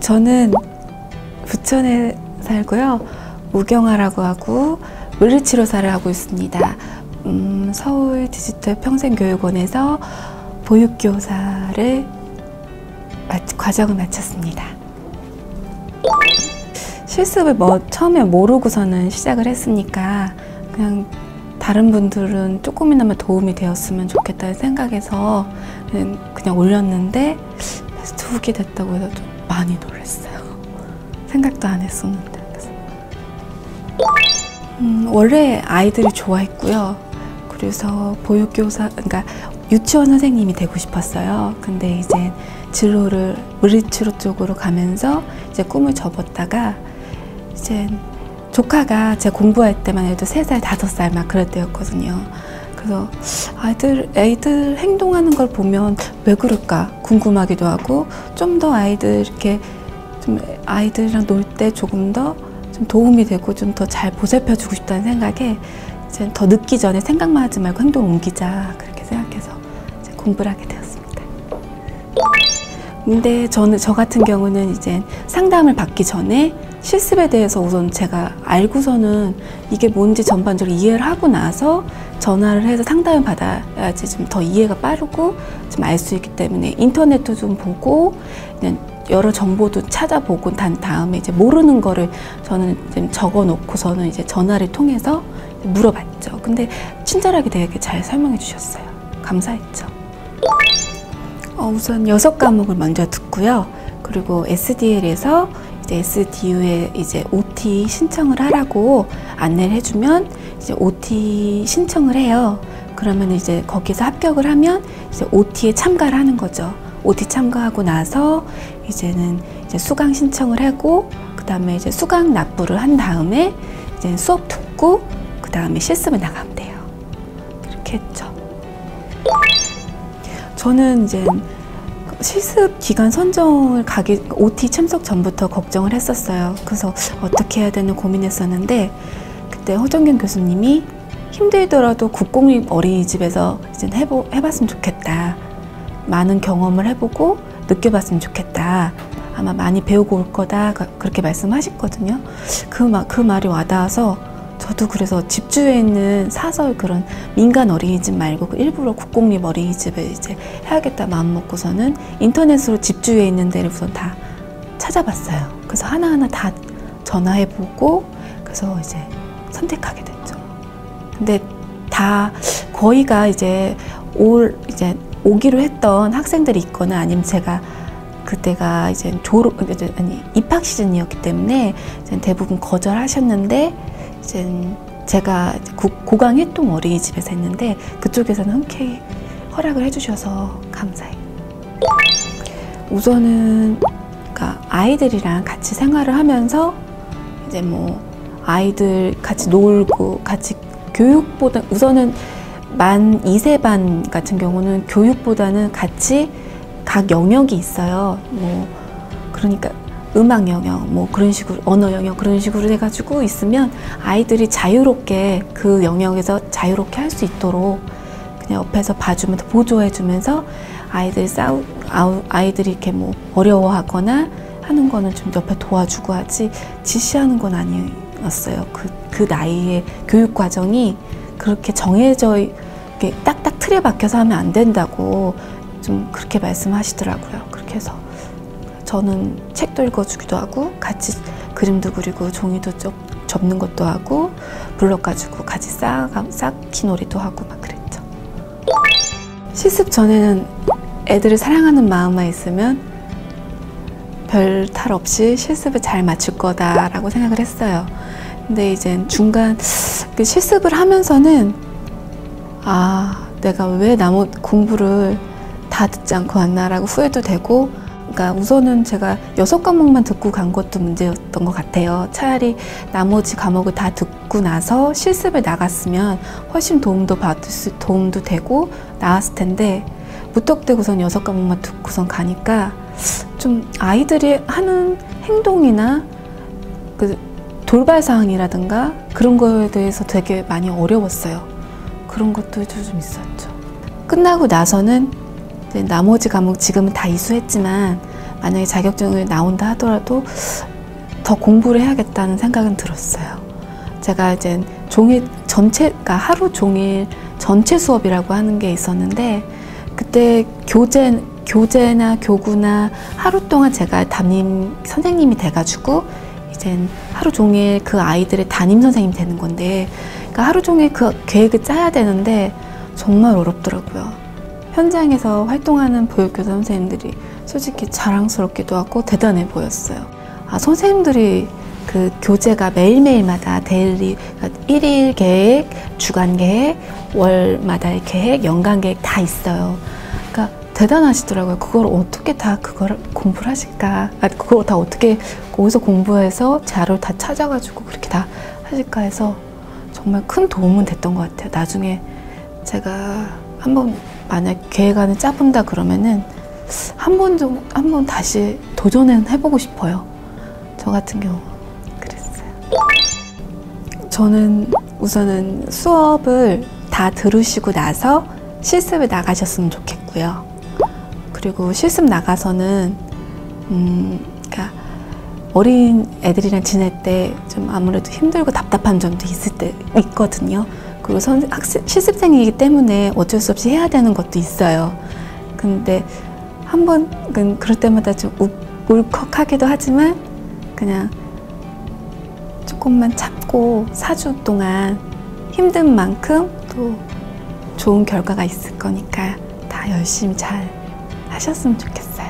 저는 부천에 살고요. 우경아라고 하고 물리치료사를 하고 있습니다. 서울 디지털 평생교육원에서 보육교사를 과정을 마쳤습니다. 실습을 처음에 모르고서는 시작을 했으니까 그냥 다른 분들은 조금이나마 도움이 되었으면 좋겠다는 생각에서 그냥 올렸는데 베스트 후기 됐다고 해서 좀 많이 놀랐어요. 생각도 안 했었는데. 원래 아이들을 좋아했고요. 그래서 보육교사, 그러니까 유치원 선생님이 되고 싶었어요. 근데 이제 진로를 물리치료 쪽으로 가면서 이제 꿈을 접었다가 이제 조카가 제가 공부할 때만 해도 3살, 5살 막 그럴 때였거든요. 그래서 애들 행동하는 걸 보면 왜 그럴까 궁금하기도 하고 좀 더 아이들 이렇게 좀 아이들이랑 놀 때 조금 더 좀 도움이 되고 좀 더 잘 보살펴주고 싶다는 생각에 이제 더 늦기 전에 생각만 하지 말고 행동을 옮기자 그렇게 생각해서 이제 공부를 하게 되었습니다. 근데 저 같은 경우는 이제 상담을 받기 전에 실습에 대해서 우선 제가 알고서는 이게 뭔지 전반적으로 이해를 하고 나서 전화를 해서 상담을 받아야지 좀 더 이해가 빠르고 좀 알 수 있기 때문에 인터넷도 좀 보고 여러 정보도 찾아보고 난 다음에 이제 모르는 거를 저는 좀 적어 놓고서는 이제 전화를 통해서 물어봤죠. 근데 친절하게 되게 잘 설명해 주셨어요. 감사했죠. 우선 6과목을 먼저 듣고요. 그리고 SDL에서 이제 SDU에 이제 OT 신청을 하라고 안내를 해주면 이제 OT 신청을 해요. 그러면 이제 거기서 합격을 하면 이제 OT에 참가를 하는 거죠. OT 참가하고 나서 이제는 이제 수강 신청을 하고 그 다음에 이제 수강 납부를 한 다음에 이제 수업 듣고 그 다음에 실습을 나가면 돼요. 그렇게 했죠. 저는 이제 실습 기간 선정을 OT 참석 전부터 걱정을 했었어요. 그래서 어떻게 해야 되나 고민했었는데 그때 허정경 교수님이 힘들더라도 국공립 어린이집에서 이제 해봤으면 좋겠다. 많은 경험을 해보고 느껴봤으면 좋겠다. 아마 많이 배우고 올 거다. 그렇게 말씀하셨거든요. 그 말이 와닿아서 저도 그래서 집주에 있는 사설 그런 민간 어린이집 말고 일부러 국공립 어린이집을 이제 해야겠다 마음 먹고서는 인터넷으로 집주에 있는 데를 우선 다 찾아봤어요. 그래서 하나하나 다 전화해보고 그래서 이제 선택하게 됐죠. 근데 다 거의가 이제 오기로 했던 학생들이 있거나 아니면 제가 그때가 이제 입학 시즌이었기 때문에 이제 대부분 거절하셨는데 이제 제가 고강일동 어린이집에서 했는데 그쪽에서는 흔쾌히 허락을 해주셔서 감사해요. 우선은 그러니까 아이들이랑 같이 생활을 하면서 이제 뭐 아이들 같이 놀고 같이 교육보다 우선은 만 2세 반 같은 경우는 교육보다는 같이 각 영역이 있어요. 뭐 그러니까 음악 영역, 뭐 그런 식으로 언어 영역 그런 식으로 해가지고 있으면 아이들이 자유롭게 그 영역에서 자유롭게 할 수 있도록 그냥 옆에서 봐주면서 보조해주면서 아이들이 이렇게 뭐 어려워하거나 하는 거는 좀 옆에 도와주고 하지 지시하는 건 아니었어요. 그 나이의 교육 과정이 그렇게 정해져 이렇게 딱딱 틀에 박혀서 하면 안 된다고 좀 그렇게 말씀하시더라고요. 그렇게 해서 저는 책도 읽어주기도 하고 같이 그림도 그리고 종이도 접는 것도 하고 블럭 가지고 같이 쌓기 놀이도 하고 막 그랬죠. 실습 전에는 애들을 사랑하는 마음만 있으면 별 탈 없이 실습을 잘 마칠 거다라고 생각을 했어요. 근데 이제 중간 그 실습을 하면서는 내가 왜 공부를 다 듣지 않고 왔나라고 후회도 되고 그러니까 우선은 제가 6과목만 듣고 간 것도 문제였던 것 같아요. 차라리 나머지 과목을 다 듣고 나서 실습을 나갔으면 훨씬 도움도 되고 나았을 텐데 무턱대고선 6과목만 듣고선 가니까 좀 아이들이 하는 행동이나 그 돌발 사항이라든가 그런 거에 대해서 되게 많이 어려웠어요. 그런 것도 좀 있었죠. 끝나고 나서는 이제 나머지 과목 지금은 다 이수했지만 만약에 자격증을 나온다 하더라도 더 공부를 해야겠다는 생각은 들었어요. 제가 이제 종일 전체, 그러니까 하루 종일 전체 수업이라고 하는 게 있었는데, 그때 교재나 교구나 하루 동안 제가 담임 선생님이 돼가지고 이젠 하루 종일 그 아이들의 담임 선생님이 되는 건데, 그러니까 하루 종일 그 계획을 짜야 되는데 정말 어렵더라고요. 현장에서 활동하는 보육교사 선생님들이 솔직히 자랑스럽기도 하고 대단해 보였어요. 아, 선생님들이 그 교재가 매일매일마다 데일리, 그러니까 1일 계획, 주간 계획, 월마다의 계획, 연간 계획 다 있어요. 그러니까 대단하시더라고요. 그걸 어떻게 다 그걸 공부를 하실까? 그걸 다 어떻게 거기서 공부해서 자료를 다 찾아가지고 그렇게 다 하실까 해서 정말 큰 도움은 됐던 것 같아요. 나중에 제가 한번 만약 계획안을 짜본다 그러면은 한 번 다시 도전은 해보고 싶어요. 저 같은 경우 그랬어요. 저는 우선은 수업을 다 들으시고 나서 실습을 나가셨으면 좋겠고요. 그리고 실습 나가서는 그러니까 어린 애들이랑 지낼 때 좀 아무래도 힘들고 답답한 점도 있거든요. 그리고 실습생이기 때문에 어쩔 수 없이 해야 되는 것도 있어요. 근데 한번 그럴 때마다 좀 울컥하기도 하지만 그냥 조금만 참고 4주 동안 힘든 만큼 또 좋은 결과가 있을 거니까 다 열심히 잘 하셨으면 좋겠어요.